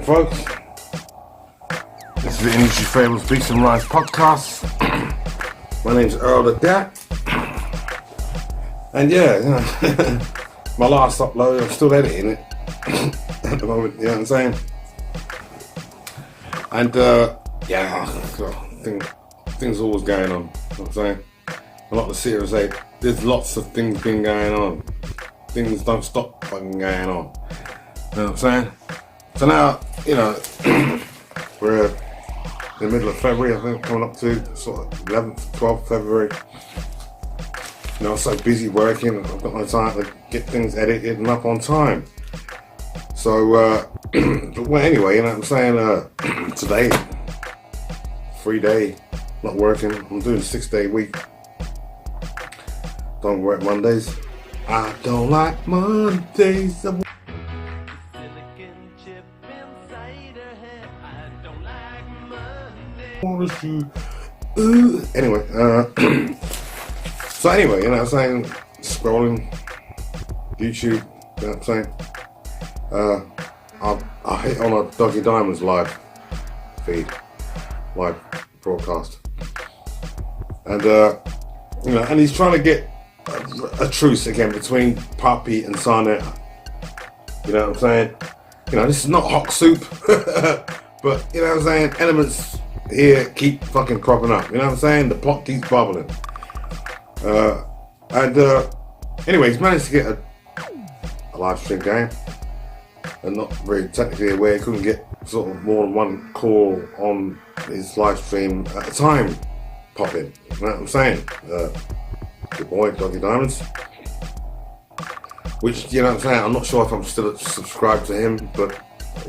morning, folks. This is the Industry Fables Beatz and Rise podcast. My name's Earl the Dat. And yeah, you know, my last upload, I'm still editing it at the moment, you know what I'm saying? And yeah, things are always going on, you know what I'm saying? A lot of the series say, there's lots of things been going on. Things don't stop fucking going on. You know what I'm saying? So now, you know, we're in the middle of February, I think, coming up to sort of 11th, 12th February. You know, I'm so busy working, I've got no time to get things edited and up on time. So, well, anyway, you know what I'm saying? Today, 3 day, not working. I'm doing a 6-day week. Don't work Mondays. I don't like Mondays. Anyway, so anyway, you know what I'm saying, scrolling YouTube, you know what I'm saying, I hit on a Doggy Diamonds live feed, live broadcast, and you know, and he's trying to get a truce again between Puppy and Sarnetta. You know what I'm saying? You know, this is not HOK Soup, but you know what I'm saying, elements here keep fucking cropping up, you know what I'm saying? The pot keeps bubbling. Anyway, he's managed to get a live stream going, and not very technically aware, couldn't get sort of more than one call on his live stream at a time popping, you know what I'm saying? Good boy, Doggy Diamonds. Which, you know what I'm saying, I'm not sure if I'm still subscribed to him, but,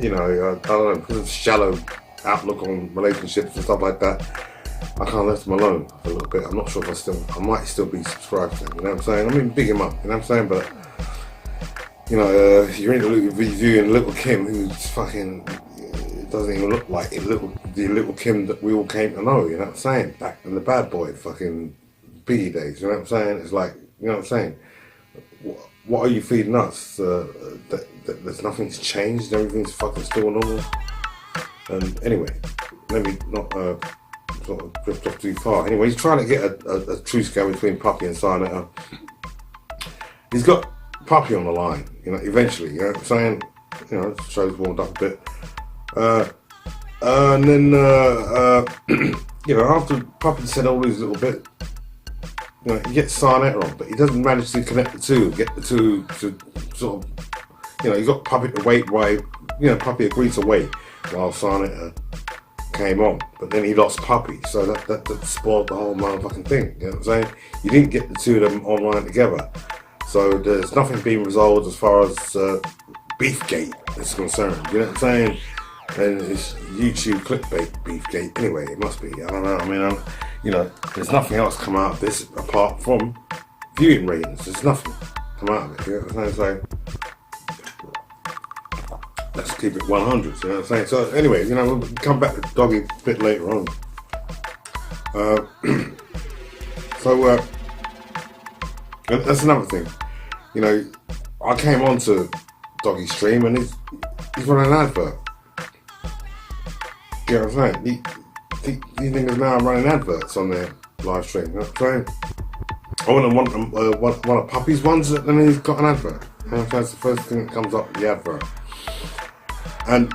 you know, I don't know, because of shallow outlook on relationships and stuff like that, I can't let him alone for a little bit. I'm not sure if I might still be subscribed to him, you know what I'm saying? I mean, big him up, you know what I'm saying? But, you know, you're into reviewing Little Kim, who's fucking, it doesn't even look like the Little Kim that we all came to know, you know what I'm saying? Back in the bad boy fucking B days, you know what I'm saying? It's like, you know what I'm saying? What are you feeding us? That there's nothing's changed, everything's fucking still normal. And anyway, let me not sort of drift off too far. Anyway, he's trying to get a truce going between Puppy and Sarnetta. He's got Puppy on the line, you know, eventually, you know what I'm saying? You know, the show's warmed up a bit. And then, you know, after Puppy said all these little bits, you know, he gets Sarnetta on, but he doesn't manage to connect the two, get the two to sort of, you know, he got Puppy to wait while, you know, Puppy agreed to wait while Sarnetta came on, but then he lost Puppy, so that spoiled the whole motherfucking thing, you know what I'm saying? You didn't get the two of them online together, so there's nothing being resolved as far as Beefgate is concerned, you know what I'm saying? And it's YouTube clickbait Beefgate, anyway, it must be, I don't know, I mean, you know, there's nothing else come out of this apart from viewing ratings, there's nothing come out of it, you know what I'm saying? Let's keep it 100, you know what I'm saying? So anyway, you know, we'll come back to Doggy a bit later on. That's another thing. You know, I came on to Doggy's stream and he's running an advert. You know what I'm saying? These niggas now are running adverts on their live stream, you know what I'm saying? I want one of Puppy's ones, and then he's got an advert. You know what I'm saying? That's the first thing that comes up, the advert. And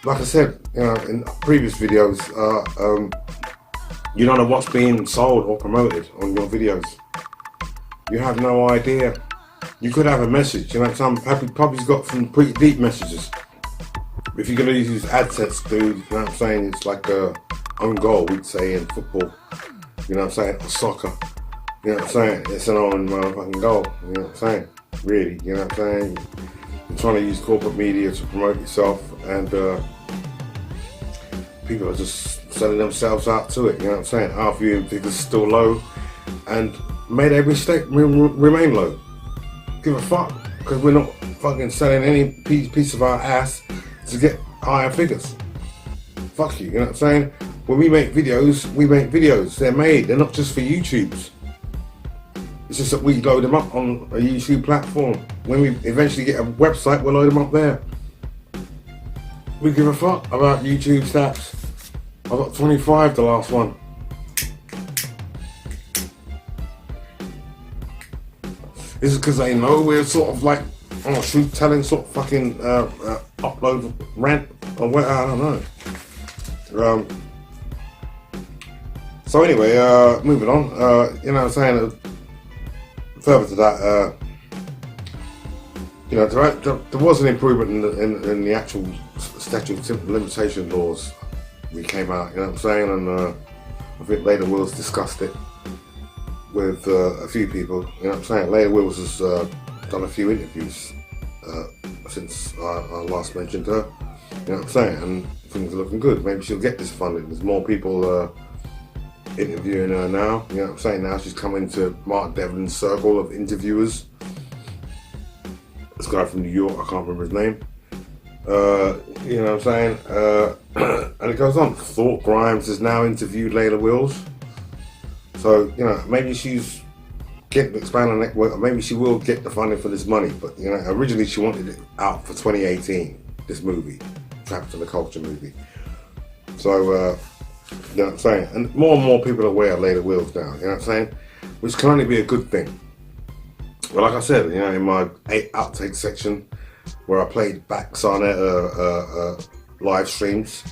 like I said, you know, in previous videos, you don't know what's being sold or promoted on your videos. You have no idea. You could have a message, you know, some Puppy's got some pretty deep messages. If you're going to use AdSense, dude, you know what I'm saying, it's like own goal, we'd say, in football, you know what I'm saying, or soccer, you know what I'm saying, it's an own motherfucking goal, you know what I'm saying, really, you know what I'm saying. You're trying to use corporate media to promote yourself, and people are just selling themselves out to it, you know what I'm saying. Our viewing figures still low, and may they remain low. Give a fuck, because we're not fucking selling any piece of our ass to get higher figures. Fuck you, you know what I'm saying? When we make videos, they're made, they're not just for YouTubes. It's just that we load them up on a YouTube platform. When we eventually get a website, we'll load them up there. You we give a fuck about YouTube stats. I got 25 the last one. This is because they know we're sort of like on a truth telling sort of fucking upload rant or what, I don't know. So anyway, moving on, you know what I'm saying, further to that, you know, there was an improvement in the actual statute of limitation laws we came out, you know what I'm saying, and I think Leda Wills discussed it with a few people, you know what I'm saying. Leda Wills has done a few interviews since I last mentioned her, you know what I'm saying, and things are looking good. Maybe she'll get this funding. There's more people interviewing her now, you know what I'm saying. Now she's come into Mark Devlin's circle of interviewers. This guy from New York, I can't remember his name. You know what I'm saying? And it goes on. Thought Grimes has now interviewed Leda Wills. So, you know, maybe she's getting to expand on it. Well, maybe she will get the funding for this money. But, you know, originally she wanted it out for 2018, this movie, Trapped in the Culture movie. So, you know what I'm saying? And more people are aware of Leda Wills now, you know what I'm saying? Which can only be a good thing. Well, like I said, you know, in my outtake section where I played back Sarnetta live streams,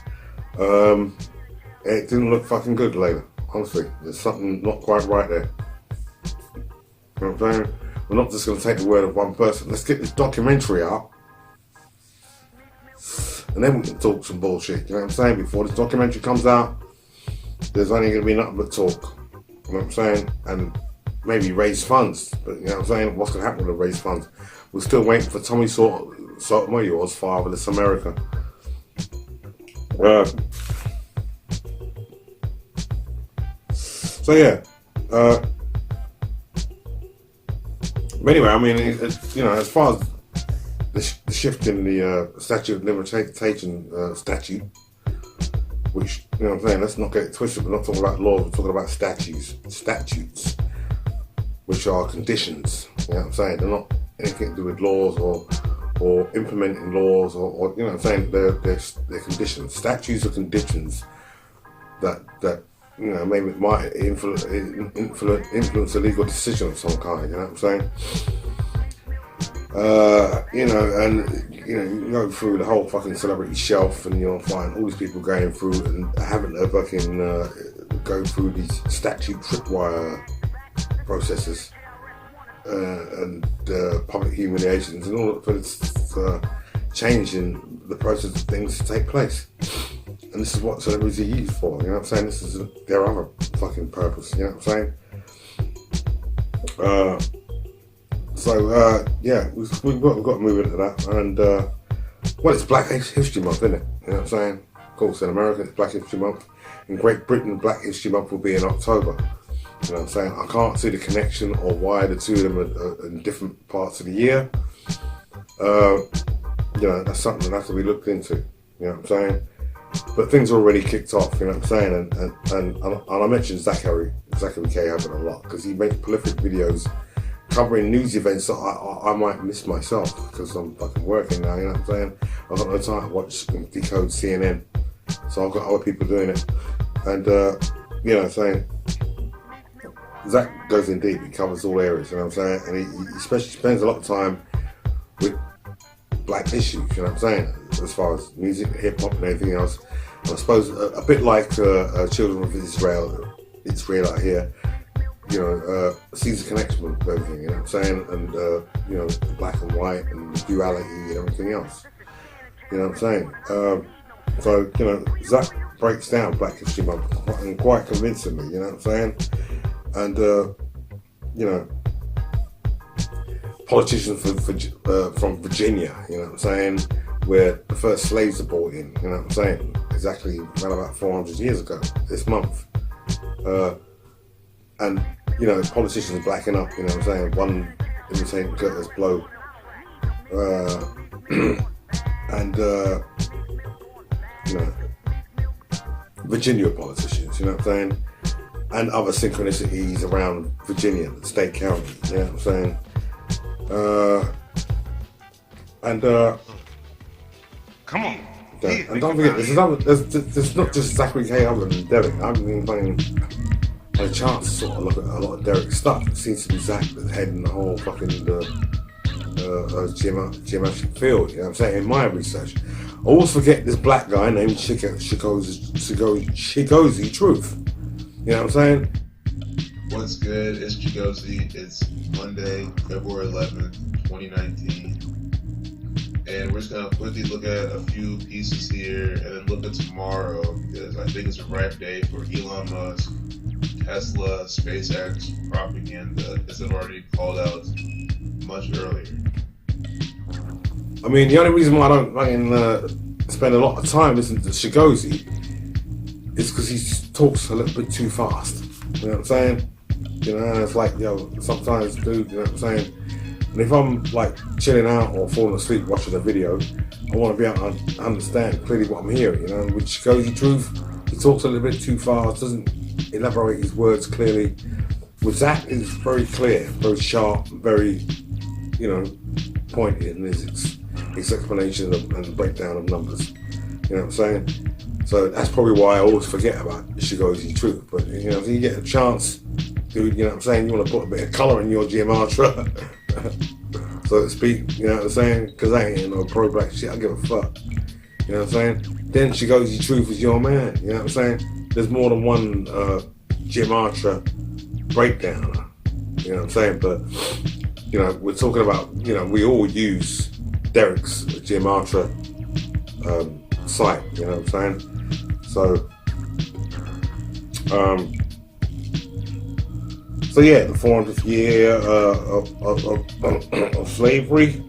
it didn't look fucking good later. Honestly, there's something not quite right there. You know what I'm saying? We're not just going to take the word of one person. Let's get this documentary out, and then we can talk some bullshit. You know what I'm saying? Before this documentary comes out, there's only going to be nothing but talk. You know what I'm saying? And maybe raise funds. But you know what I'm saying? What's going to happen with the raise funds? We're still waiting for Tommy Sotomayor's Fatherless America. So yeah. But anyway, I mean, you know, as far as the shift in the statute of limitation statute, which, you know what I'm saying, let's not get it twisted, we're not talking about laws, we're talking about statutes, which are conditions, you know what I'm saying, they're not anything to do with laws or implementing laws or you know what I'm saying, they're conditions. Statutes are conditions that you know, maybe it might influence a legal decision of some kind, you know what I'm saying? You know, and you know, you go through the whole fucking celebrity shelf and you'll find all these people going through and having to fucking go through these statute tripwire processes and public humiliations and all for this changing the process of things to take place. And this is what celebrities are used for, you know what I'm saying? This is their other fucking purpose, you know what I'm saying? So, yeah, we've got to move into that. And, well, it's Black History Month, isn't it? You know what I'm saying? Of course, in America, it's Black History Month. In Great Britain, Black History Month will be in October. You know what I'm saying? I can't see the connection or why the two of them are in different parts of the year. You know, that's something that has to be looked into. You know what I'm saying? But things are already kicked off, you know what I'm saying? And I mentioned Zachary K. Abbott a lot because he makes prolific videos covering news events that I might miss myself because I'm fucking working now, you know what I'm saying? I've got no time to watch decode CNN, so I've got other people doing it. And, you know what I'm saying? Zach goes in deep, he covers all areas, you know what I'm saying? And he especially spends a lot of time with black issues, you know what I'm saying? As far as music, hip hop and everything else. And I suppose a bit like Children of Israel out here, you know, sees a connection with everything, you know what I'm saying? And, you know, black and white and duality and everything else. You know what I'm saying? So, you know, Zach breaks down Black History Month quite convincingly, you know what I'm saying? And, you know, politicians from Virginia, you know what I'm saying, where the first slaves are brought in, you know what I'm saying, exactly around about 400 years ago, this month. And, you know, politicians blacking up, you know what I'm saying, one imitating Curtis Blow, and, you know, Virginia politicians, you know what I'm saying, and other synchronicities around Virginia, the state county, you know what I'm saying. And Come on. Okay. And don't forget, there's not just Zachary K. Other than Derek. I haven't even had a chance to sort of look at a lot of Derek's stuff. It seems to be Zach that's heading the whole fucking geometric field. You know what I'm saying? In my research, I always forget this black guy named Chigozi Truth. You know what I'm saying? What's good? It's Chigozi. It's Monday, February 11th, 2019. And we're just going to quickly look at a few pieces here and then look at tomorrow, because I think it's a ripe day for Elon Musk, Tesla, SpaceX propaganda, as I've already called out much earlier. I mean, the only reason why I don't spend a lot of time listening to Chigozi is because he talks a little bit too fast. You know what I'm saying? You know, it's like, sometimes, dude, you know what I'm saying? And if I'm like chilling out or falling asleep watching a video, I want to be able to understand clearly what I'm hearing. You know, with Chigozi Truth, he talks a little bit too fast, doesn't elaborate his words clearly. With Zach, it's very clear, very sharp, very, pointed in his explanation and breakdown of numbers. You know what I'm saying? So that's probably why I always forget about Chigozi Truth. But if you get a chance, dude, you know what I'm saying, you want to put a bit of colour in your geometria, so to speak, you know what I'm saying? Because I ain't no pro-black shit, I give a fuck. You know what I'm saying? Then Chigozi Truth is your man, you know what I'm saying? There's more than one geometria breakdown, you know what I'm saying? But, we're talking about, we all use Derek's geometria site, you know what I'm saying? So yeah, the 400th year of slavery,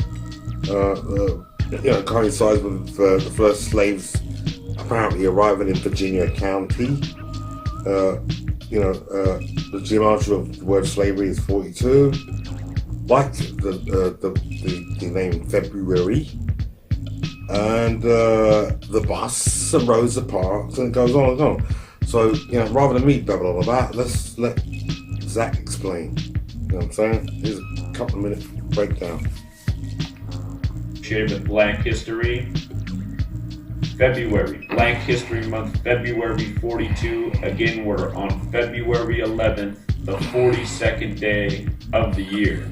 coincides with the first slaves apparently arriving in Virginia County. The geometry of the word slavery is 42, like the name February, and the bus and Rosa Parks, and it goes on and on. So, rather than me babble on about, let's let Zach explain. You know what I'm saying? Here's a couple of minute breakdown. Shade with Black History. February, Black History Month, February 42. Again, we're on February 11th, the 42nd day of the year.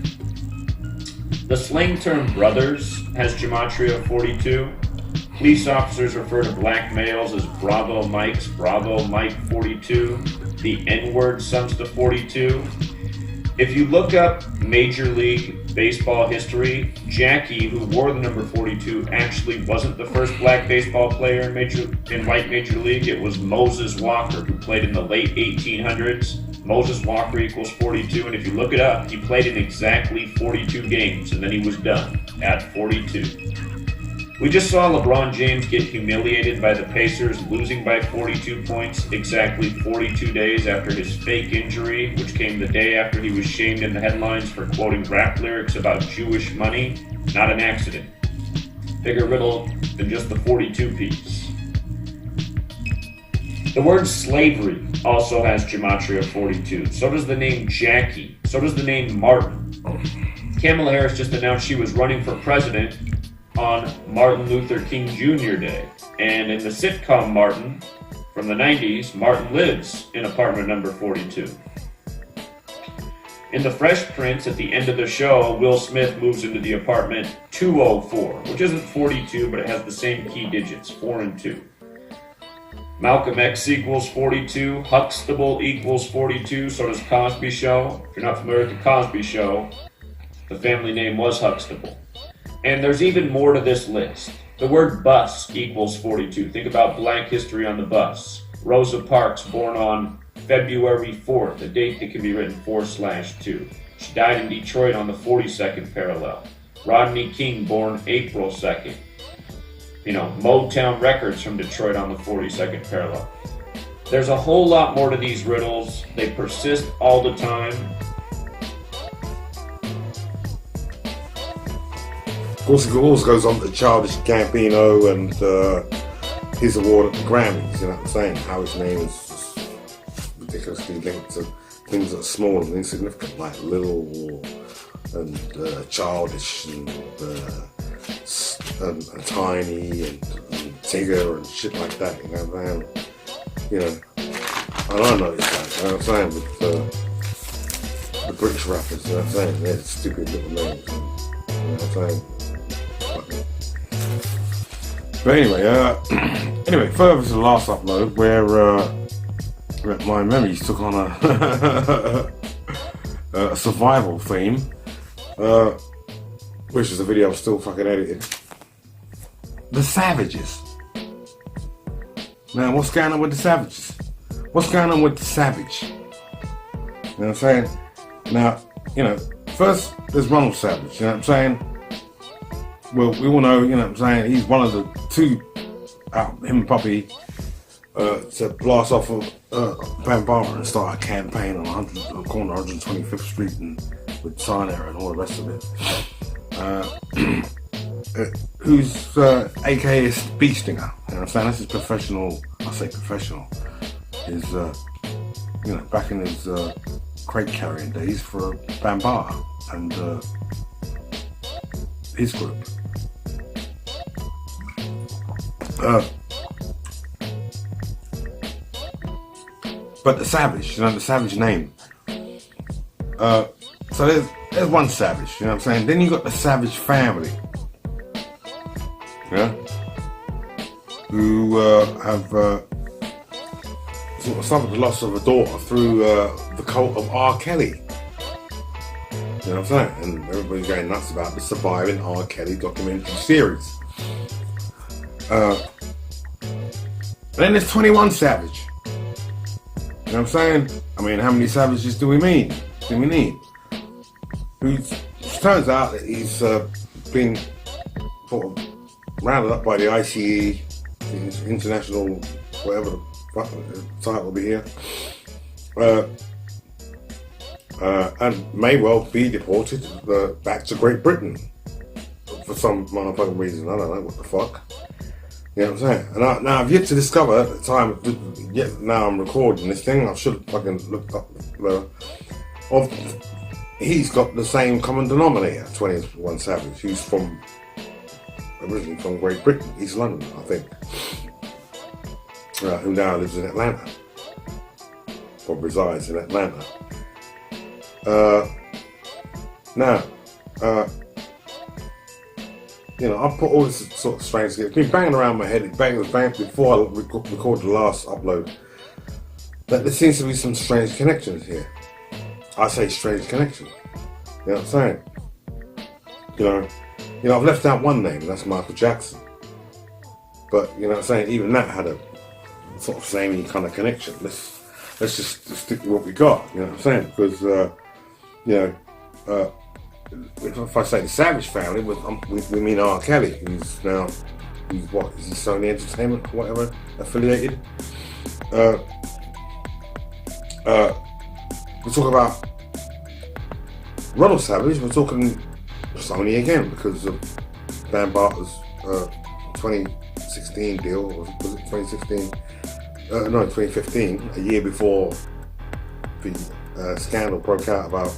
The slang term brothers has gematria of 42. Police officers refer to black males as Bravo Mikes, Bravo Mike 42. The N-word sums to 42. If you look up Major League Baseball history, Jackie, who wore the number 42, actually wasn't the first black baseball player in white Major League. It was Moses Walker, who played in the late 1800s. Moses Walker equals 42, and if you look it up, he played in exactly 42 games, and then he was done at 42. We just saw LeBron James get humiliated by the Pacers, losing by 42 points exactly 42 days after his fake injury, which came the day after he was shamed in the headlines for quoting rap lyrics about Jewish money. Not an accident. Bigger riddle than just the 42 piece. The word slavery also has gematria of 42. So does the name Jackie. So does the name Martin. Kamala Harris just announced she was running for president on Martin Luther King Jr. Day. And in the sitcom Martin from the 90s, Martin lives in apartment number 42. In The Fresh Prince, at the end of the show, Will Smith moves into the apartment 204, which isn't 42, but it has the same key digits, 4 and 2. Malcolm X equals 42, Huxtable equals 42, so does Cosby Show. If you're not familiar with the Cosby Show, the family name was Huxtable. And there's even more to this list. The word bus equals 42. Think about black history on the bus. Rosa Parks, born on February 4th, a date that can be written 4/2. She died in Detroit on the 42nd parallel. Rodney King, born April 2nd. Motown Records from Detroit on the 42nd parallel. There's a whole lot more to these riddles. They persist all the time. Of course, it also goes on to Childish Gambino and his award at the Grammys, you know what I'm saying? How his name is just ridiculously linked to things that are small and insignificant, like Little and Childish and Tiny and Tigger and shit like that, you know what I'm saying? You know, I don't know this guy, you know what I'm saying? With the British rappers, you know what I'm saying? They're stupid little names, you know what I'm saying? But anyway, further to the last upload where my memories took on a survival theme, which is a video I'm still fucking editing. The Savages. Now, what's going on with the Savages? What's going on with the Savage? You know what I'm saying? Now, you know, first there's Ronald Savage, you know what I'm saying? Well, we all know, you know what I'm saying, he's one of the two, him and Puppy, to blast off of Bambara and start a campaign on the corner of 125th Street and with Sinera and all the rest of it. Who's aka Beat Stinger, you know what I'm saying? This is professional, I say professional, is, you know, back in his crate carrying days for Bambara and his group. But the Savage, you know, the Savage name. So there's one Savage, you know what I'm saying? Then you got the Savage family, yeah, who have sort of suffered the loss of a daughter through the cult of R.Kelly. You know what I'm saying? And everybody's going nuts about the surviving R.Kelly documentary series. Then there's 21 Savage. You know what I'm saying? I mean, how many Savages do we need? It turns out that he's been sort of rounded up by the ICE, the International, whatever the fuck the title will be here, and may well be deported back to Great Britain for some motherfucking reason. I don't know what the fuck. You know what I'm saying? And now I've yet to discover at the time, now I'm recording this thing, I should have fucking looked up he's got the same common denominator, 21 Savage, who's originally from Great Britain, East London, I think, who now lives in Atlanta, or resides in Atlanta. You know, I put all this sort of strange together. It's been banging around my head. It banged before I recorded the last upload. But there seems to be some strange connections here. I say strange connections. You know what I'm saying? You know, I've left out one name, and that's Michael Jackson. But you know what I'm saying? Even that had a sort of samey kind of connection. Let's just stick with what we got. You know what I'm saying? Because you know. If I say the Savage family, we mean R.Kelly, who's what, is he Sony Entertainment or whatever, affiliated? We talk about Ronald Savage, we're talking Sony again because of Bambaa's 2016 deal, or was it 2016? No, 2015, a year before the scandal broke out about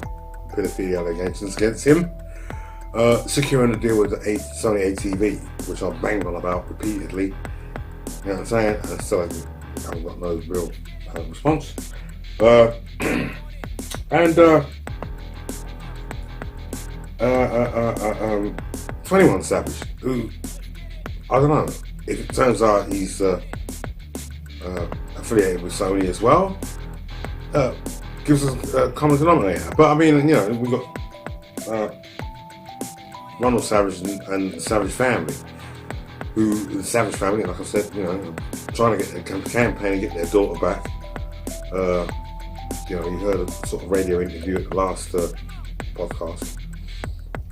pedophilia allegations against him, securing a deal with the Sony ATV, which I've banged on about repeatedly. You know what I'm saying? And still haven't got no real response. 21 Savage, who, I don't know, if it turns out he's affiliated with Sony as well, gives us a common denominator. But I mean, you know, we've got Ronald Savage and the Savage family, the Savage family, like I said, you know, trying to get a campaign and get their daughter back. You know, you heard a sort of radio interview at the last podcast.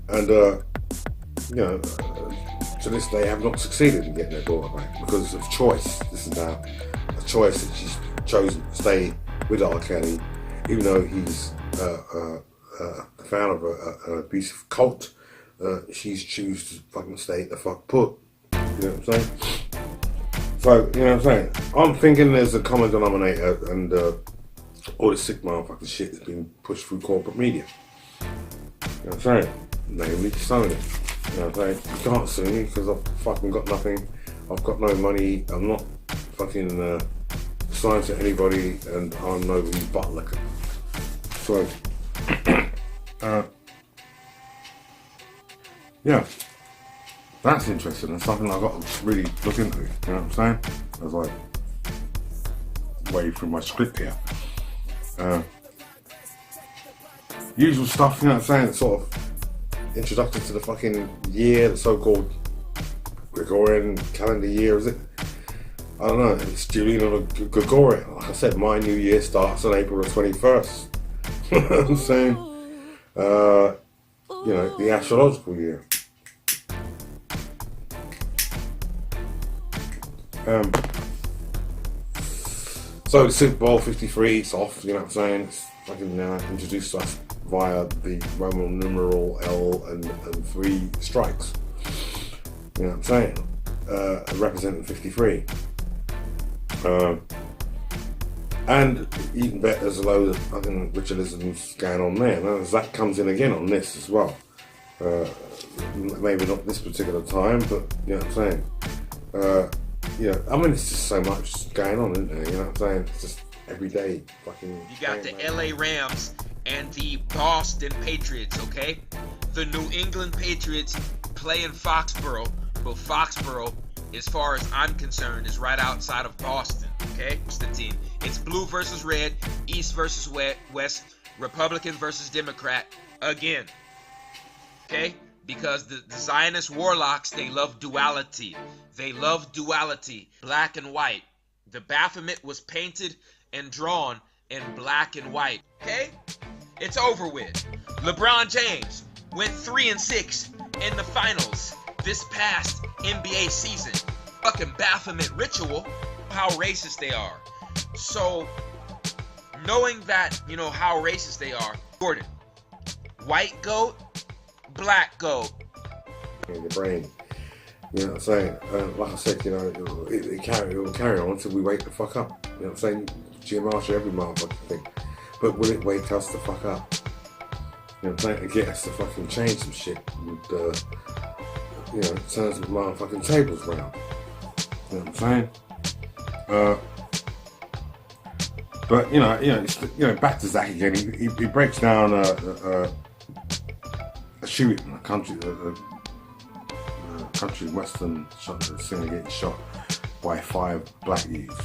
And, you know, to this day have not succeeded in getting their daughter back because of choice. This is now a choice that she's chosen to stay with R.Kelly, even though he's the founder of an abusive cult. She's choose to fucking stay the fuck put. You know what I'm saying? So, you know what I'm saying? I'm thinking there's a common denominator, and all this sick motherfucking shit is being pushed through corporate media. You know what I'm saying? Namely Sony. You know what I'm saying? You can't sue me because I've fucking got nothing I've got no money, I'm not fucking signed to anybody, and I'm nobody's butt licker. So, yeah, that's interesting. That's something I've got to really look into, you know what I'm saying? As I wade through my script here. Usual stuff, you know what I'm saying? It's sort of introduction to the fucking year, the so-called Gregorian calendar year, is it? I don't know, it's Julian or Gregorian. Like I said, my new year starts on April the 21st. You know what I'm saying? You know, the astrological year. So the Super Bowl 53, it's off, you know what I'm saying? It's fucking introduced us via the Roman numeral L and 3 strikes. You know what I'm saying? Representing 53. And you can bet there's a load of fucking ritualisms going on there. Now Zach comes in again on this as well. Maybe not this particular time, but you know what I'm saying? Yeah, I mean, it's just so much going on, isn't there? You know what I'm saying? It's just every day fucking... You got the LA Rams and the Boston Patriots, okay? The New England Patriots play in Foxborough, but Foxborough, as far as I'm concerned, is right outside of Boston, okay? It's the team. It's blue versus red, East versus West, Republican versus Democrat, again, okay? Because the Zionist warlocks, they love duality. They love duality, black and white. The Baphomet was painted and drawn in black and white, okay? It's over with. LeBron James went 3-6 in the finals this past NBA season. Fucking Baphomet ritual, how racist they are. So, knowing that, you know, how racist they are, Jordan, white goat, black goat. In the brain, you know what I'm saying? Like I said, you know, it will carry on until we wake the fuck up. You know what I'm saying? GMR every motherfucking thing. But will it wake us the fuck up? You know what I'm saying? To get us to fucking change some shit with, you know, turn some motherfucking tables round. You know what I'm saying? But you know, back to Zach again. He breaks down a shooting in a country western singer getting shot by 5 black youths.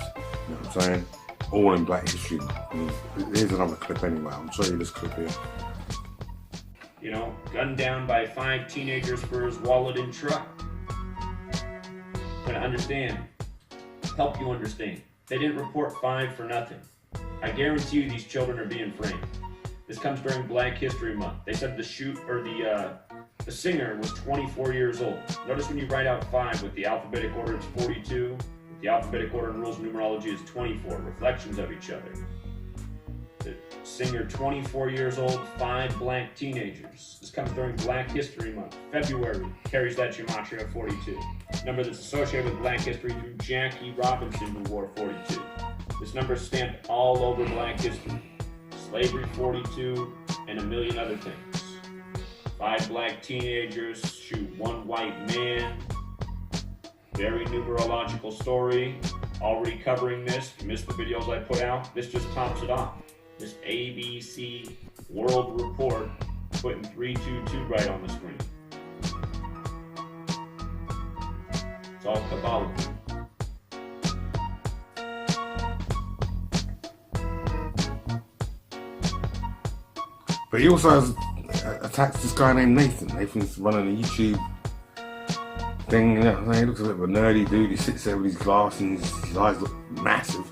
You know what I'm saying? All in Black History Month. Here's another clip anyway. I'll show you this clip here. You know, gunned down by 5 teenagers for his wallet and truck. But understand, help you understand. They didn't report 5 for nothing. I guarantee you these children are being framed. This comes during Black History Month. They said the singer was 24 years old. Notice when you write out 5 with the alphabetic order, it's 42. With the alphabetic order and rules of numerology is 24. Reflections of each other. The singer, 24 years old, 5 blank teenagers. This comes during Black History Month. February carries that gematria of 42. Number that's associated with Black history through Jackie Robinson, who wore 42. This number is stamped all over Black history. Slavery 42, and a million other things. 5 black teenagers shoot 1 white man. Very numerological story. Already covering this. If you missed the videos I put out, this just tops it off. This ABC World Report putting 322 right on the screen. It's all Kabbalah. But he also has attacks this guy named Nathan. Nathan's running a YouTube thing, you know. He looks a bit of a nerdy dude. He sits there with his glasses, his eyes look massive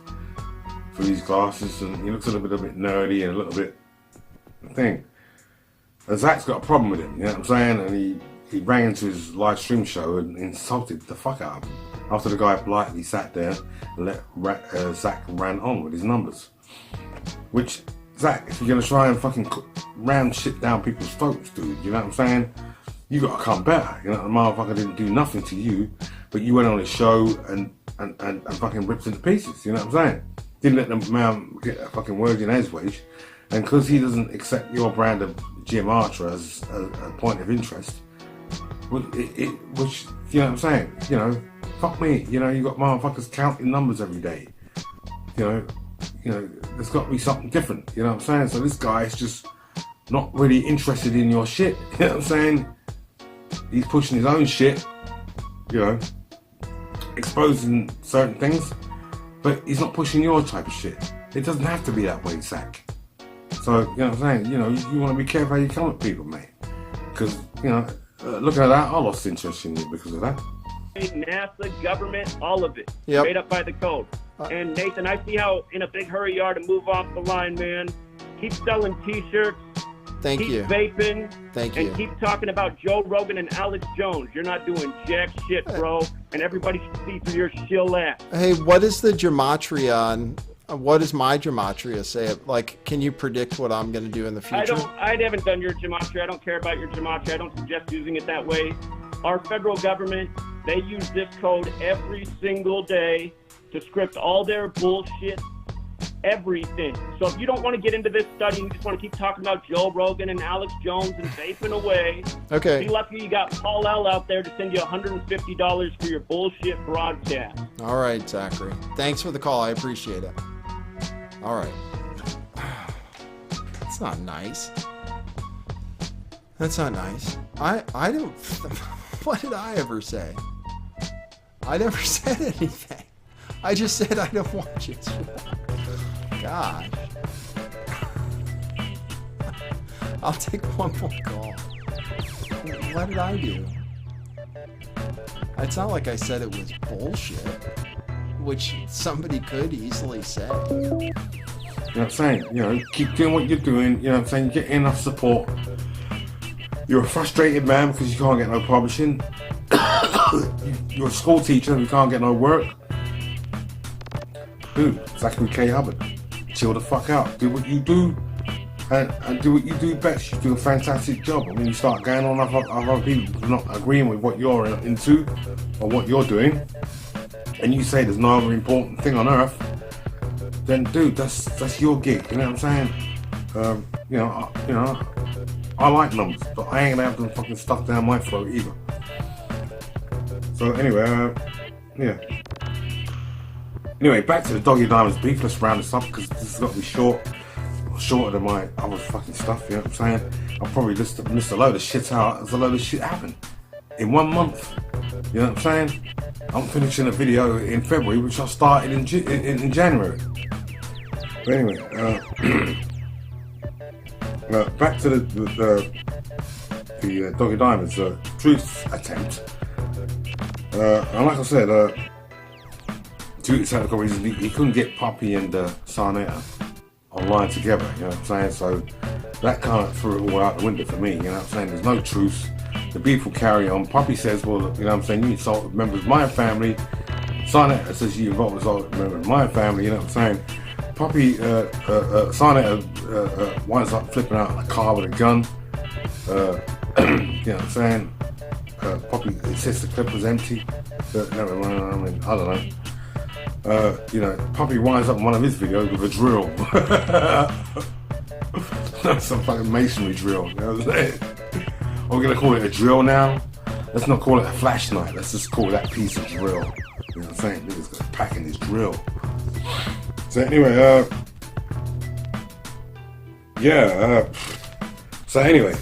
through his glasses, and he looks a little bit nerdy and a little bit thing. And Zach's got a problem with him, you know what I'm saying? And he ran into his live stream show and insulted the fuck out of him after the guy politely sat there and let Zach ran on with his numbers. Which, Zach, if you're gonna try and fucking ram shit down people's throats, dude, you know what I'm saying? You gotta come better. You know, the motherfucker didn't do nothing to you, but you went on his show and fucking ripped into pieces, you know what I'm saying? Didn't let the man get a fucking word in edgeways, and because he doesn't accept your brand of GETTCHA as a point of interest, which, you know what I'm saying? You know, fuck me. You know, you got motherfuckers counting numbers every day. You know, there's got to be something different. You know what I'm saying? So this guy is just not really interested in your shit. You know what I'm saying? He's pushing his own shit. You know, exposing certain things, but he's not pushing your type of shit. It doesn't have to be that way, Zach. So, you know what I'm saying? You know, you want to be careful how you come at people, mate. Because, you know, look at that. I lost interest in you because of that. NASA, government, all of it. Yep. Made up by the code. And Nathan, I see how in a big hurry you are to move off the line, man. Keep selling t-shirts. Thank keep you. Vaping. Thank and you. keep talking about Joe Rogan and Alex Jones. You're not doing jack shit, bro. And everybody should see through your shill ass. Hey, what is the gematria on? What does my gematria say? Like, can you predict what I'm going to do in the future? I haven't done your gematria. I don't care about your gematria. I don't suggest using it that way. Our federal government, they use this code every single day to script all their bullshit, everything. So if you don't want to get into this study, you just want to keep talking about Joe Rogan and Alex Jones and vaping away. Okay. Be lucky you got Paul L out there to send you $150 for your bullshit broadcast. All right, Zachary. Thanks for the call. I appreciate it. All right. That's not nice. That's not nice. I don't... What did I ever say? I never said anything. I just said I don't want you to. Gosh. I'll take one more call. What did I do? It's not like I said it was bullshit, which somebody could easily say. You know what I'm saying? You know, keep doing what you're doing. You know what I'm saying? Get enough support. You're a frustrated man because you can't get no publishing. You're a school teacher and you can't get no work. Dude, Zachary K. Hubbard, chill the fuck out. Do what you do and do what you do best. You do a fantastic job. And when you start going on other people not agreeing with what you're into or what you're doing, and you say there's no other important thing on earth, then dude, that's your gig. You know what I'm saying? You know, I like numbers, but I ain't gonna have them fucking stuff down my throat either. So anyway, yeah. Anyway, back to the Doggy Diamonds beef. Let's round this up because this has got to be shorter than my other fucking stuff. You know what I'm saying? I probably missed a load of shit out. There's a load of shit happened in 1 month. You know what I'm saying? I'm finishing a video in February, which I started in January. But anyway, back to the Doggy Diamonds truth attempt. And like I said, due to technical reasons, he couldn't get Puppy and Sarnetta online together, you know what I'm saying? So that kind of threw it all out the window for me, you know what I'm saying? There's no truce. The beef will carry on. Puppy says, well, you know what I'm saying, you insulted members of my family. Sarnetta says you insulted members of my family, you know what I'm saying? Puppy, Sarnetta winds up flipping out in a car with a gun. You know what I'm saying? Puppy insists the clip was empty. Never mind, I mean, I don't know. You know, Puppy winds up in one of his videos with a drill. That's some fucking masonry drill, you know what I'm saying? We're gonna call it a drill now. Let's not call it a flashlight. Let's just call that piece of drill. You know what I'm saying? Niggas gonna pack in his drill. So anyway, so anyway,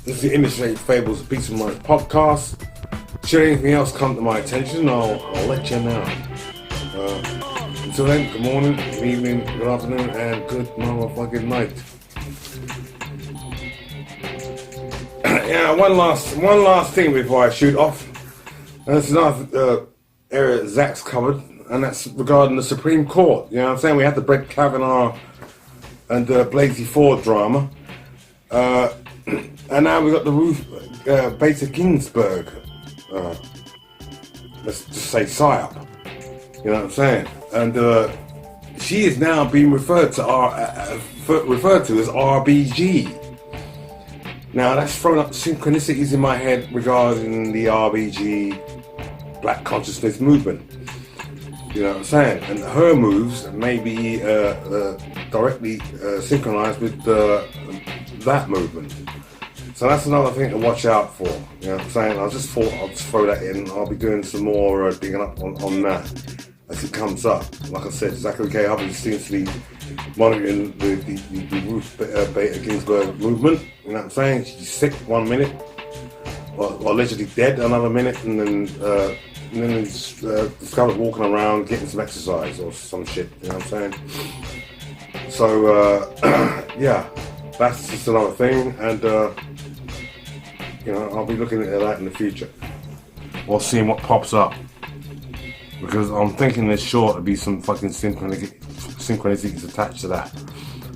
this is the Industry Fables Beatz and podcast. Should anything else come to my attention, I'll let you know. Until then, good morning, good evening, good afternoon, and good motherfucking night. Yeah, one last thing before I shoot off. That's another area Zach's covered, and that's regarding the Supreme Court. You know what I'm saying? We had the Brett Kavanaugh and Blasey Ford drama. And now we've got the Ruth Bader Ginsburg, let's just say PSYOP. You know what I'm saying? And she is now being referred to as RBG. Now that's thrown up synchronicities in my head regarding the RBG Black Consciousness movement. You know what I'm saying? And her moves may be directly synchronized with that movement. So that's another thing to watch out for. You know what I'm saying? I just thought I'll just throw that in. I'll be doing some more digging up on that as it comes up. Like I said, Zachary K. Hubbard seems to be monitoring the Ruth Bader Ginsburg movement. You know what I'm saying? She's sick 1 minute, or allegedly dead another minute, and then discovered walking around getting some exercise or some shit. You know what I'm saying? So yeah, that's just another thing, and you know, I'll be looking at that in the future, or seeing what pops up, because I'm thinking there's sure to be some fucking synchronicities attached to that.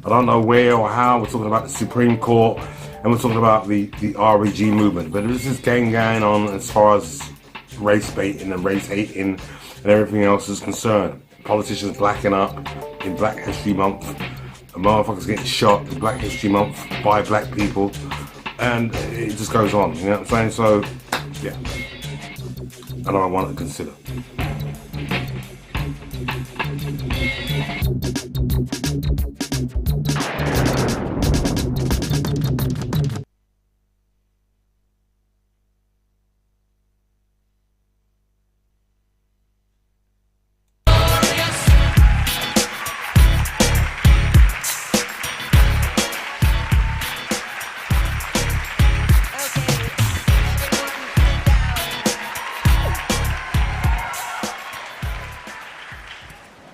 I don't know where or how. We're talking about the Supreme Court, and we're talking about the RBG movement, but there's this game going on as far as race baiting and race hating and everything else is concerned. Politicians blacking up in Black History Month, and motherfuckers getting shot in Black History Month by black people, and it just goes on, you know what I'm saying? So, yeah, I know I want to consider.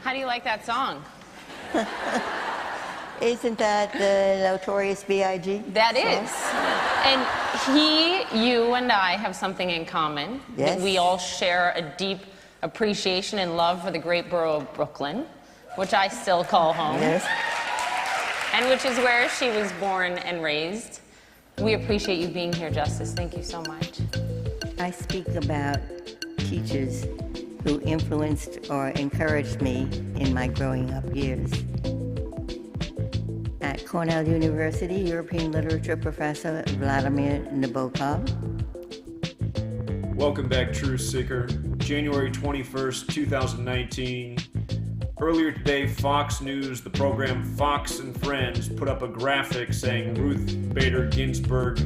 How do you like that song? Isn't that the Notorious B.I.G.? That is. And you and I have something in common. Yes. That we all share a deep appreciation and love for the great borough of Brooklyn, which I still call home. Yes. And which is where she was born and raised. We appreciate you being here, Justice. Thank you so much. I speak about teachers who influenced or encouraged me in my growing up years. At Cornell University, European literature professor Vladimir Nabokov. Welcome back, Truth Seeker. January 21st, 2019. Earlier today, Fox News, the program Fox and Friends, put up a graphic saying Ruth Bader Ginsburg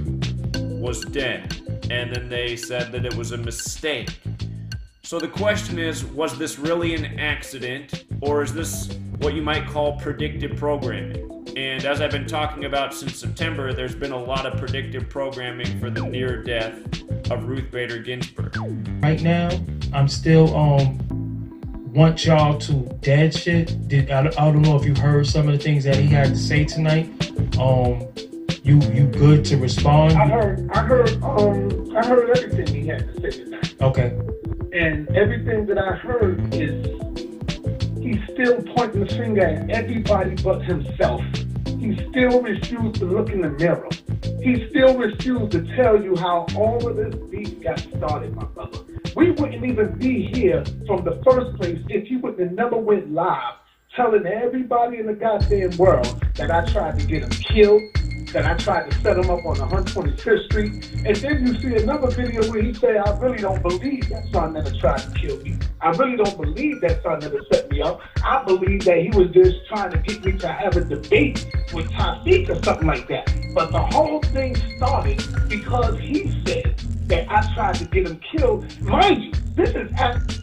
was dead. And then they said that it was a mistake. So the question is, was this really an accident, or is this what you might call predictive programming? And as I've been talking about since September, there's been a lot of predictive programming for the near death of Ruth Bader Ginsburg. Right now, I'm still want y'all to dead shit. I don't know if you heard some of the things that he had to say tonight. You good to respond? I heard everything he had to say tonight. Okay. And everything that I heard is he's still pointing the finger at everybody but himself. He still refused to look in the mirror. He still refused to tell you how all of this beef got started, my brother. We wouldn't even be here from the first place if he would have never went live telling everybody in the goddamn world that I tried to get him killed, that I tried to set him up on 125th Street. And then you see another video where he said, I really don't believe that son never tried to kill me. I really don't believe that son never set me up. I believe that he was just trying to get me to have a debate with Tafiq or something like that. But the whole thing started because he said that I tried to get him killed. Mind you, this is after...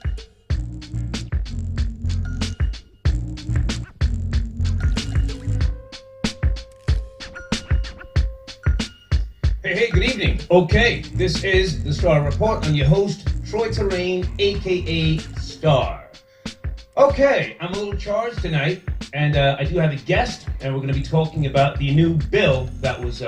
Hey, good evening. Okay, this is the Star Report. I'm your host, Troy Terrain, a.k.a. Star. Okay, I'm a little charged tonight, and I do have a guest, and we're going to be talking about the new bill that was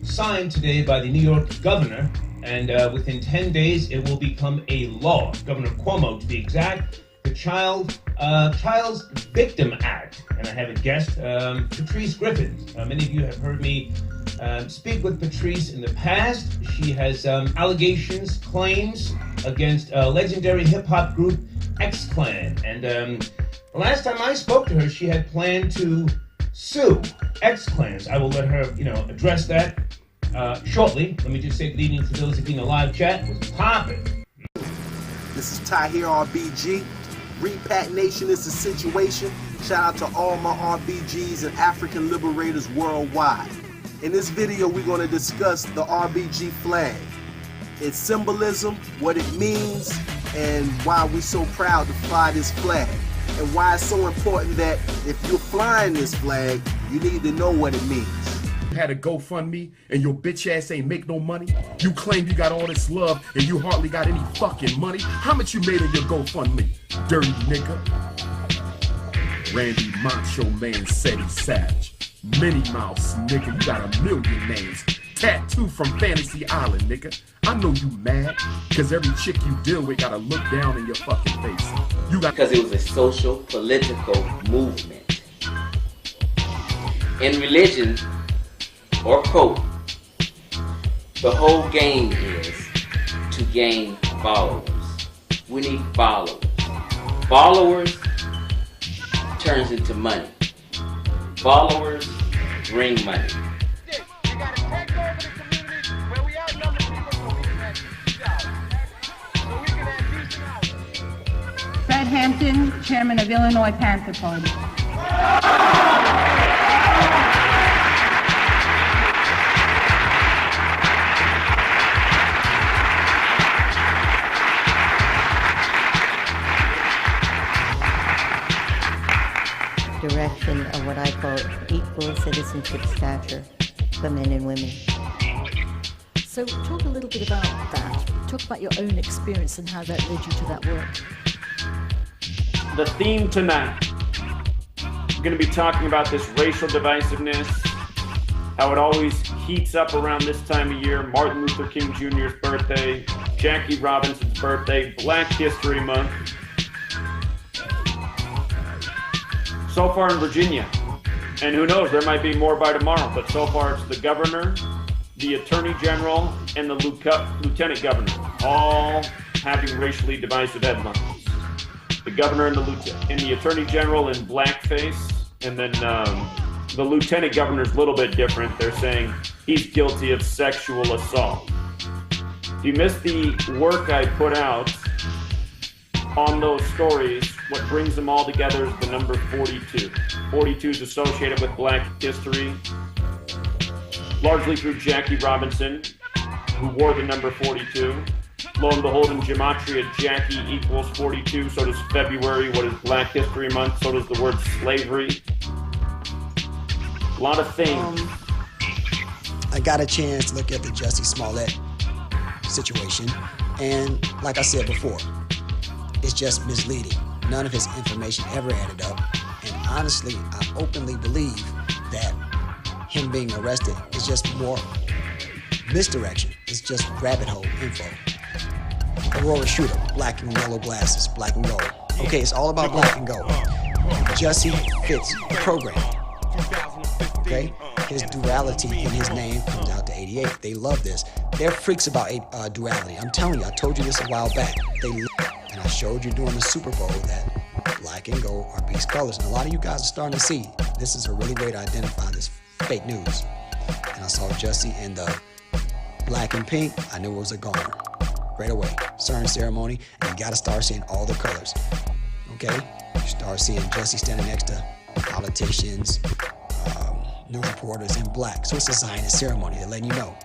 signed today by the New York governor, and within 10 days, it will become a law. Governor Cuomo, to be exact, the Child's Victim Act. And I have a guest, Patrice Griffin. Many of you have heard me speak with Patrice in the past. She has allegations, claims against legendary hip-hop group X-Clan. And the last time I spoke to her, she had planned to sue X-Clans. I will let her, address that shortly. Let me just say good evening to those of you in the live chat. What's poppin'? This is Tahir RBG. Repat Nation is the situation. Shout out to all my RBGs and African liberators worldwide. In this video, we're going to discuss the RBG flag, its symbolism, what it means, and why we're so proud to fly this flag, and why it's so important that if you're flying this flag, you need to know what it means. Had a GoFundMe and your bitch ass ain't make no money? You claim you got all this love and you hardly got any fucking money? How much you made on your GoFundMe, dirty nigga? Randy Macho Man said he's savage. Minnie Mouse, nigga, you got a million names. Tattoo from Fantasy Island, nigga. I know you mad, cause every chick you deal with gotta look down in your fucking face. Because it was a social, political movement. In religion, or cult, the whole game is to gain followers. We need followers. Followers turns into money. Followers bring money. Fred Hampton, Chairman of Illinois Panther Party. Direction of what I call equal citizenship stature for men and women. So talk a little bit about that. Talk about your own experience and how that led you to that work. The theme tonight, we're going to be talking about this racial divisiveness, how it always heats up around this time of year, Martin Luther King Jr.'s birthday, Jackie Robinson's birthday, Black History Month. So far in Virginia, and who knows, there might be more by tomorrow, but so far it's the governor, the attorney general, and the lieutenant governor, all having racially divisive headlines. The governor and the attorney general in blackface, and then the lieutenant governor's a little bit different. They're saying he's guilty of sexual assault. If you missed the work I put out on those stories, what brings them all together is the number 42. 42 is associated with Black history, largely through Jackie Robinson, who wore the number 42. Lo and behold, in gematria, Jackie equals 42. So does February. What is Black History Month? So does the word slavery. A lot of things. I got a chance to look at the Jussie Smollett situation, and like I said before, it's just misleading. None of his information ever added up, and honestly, I openly believe that him being arrested is just more misdirection. It's just rabbit hole info. Aurora Shooter, black and yellow glasses, black and gold. Okay, it's all about black and gold. Jussie fits the program. Okay, his duality in his name comes out to 88. They love this. They're freaks about duality. I'm telling you, I told you this a while back. And I showed you during the Super Bowl that black and gold are beast colors. And a lot of you guys are starting to see this is a really way to identify this fake news. And I saw Jussie in the black and pink. I knew it was a goner right away. CERN ceremony, and you gotta start seeing all the colors. Okay? You start seeing Jussie standing next to politicians, news reporters in black. So it's a Zionist ceremony. They're letting you know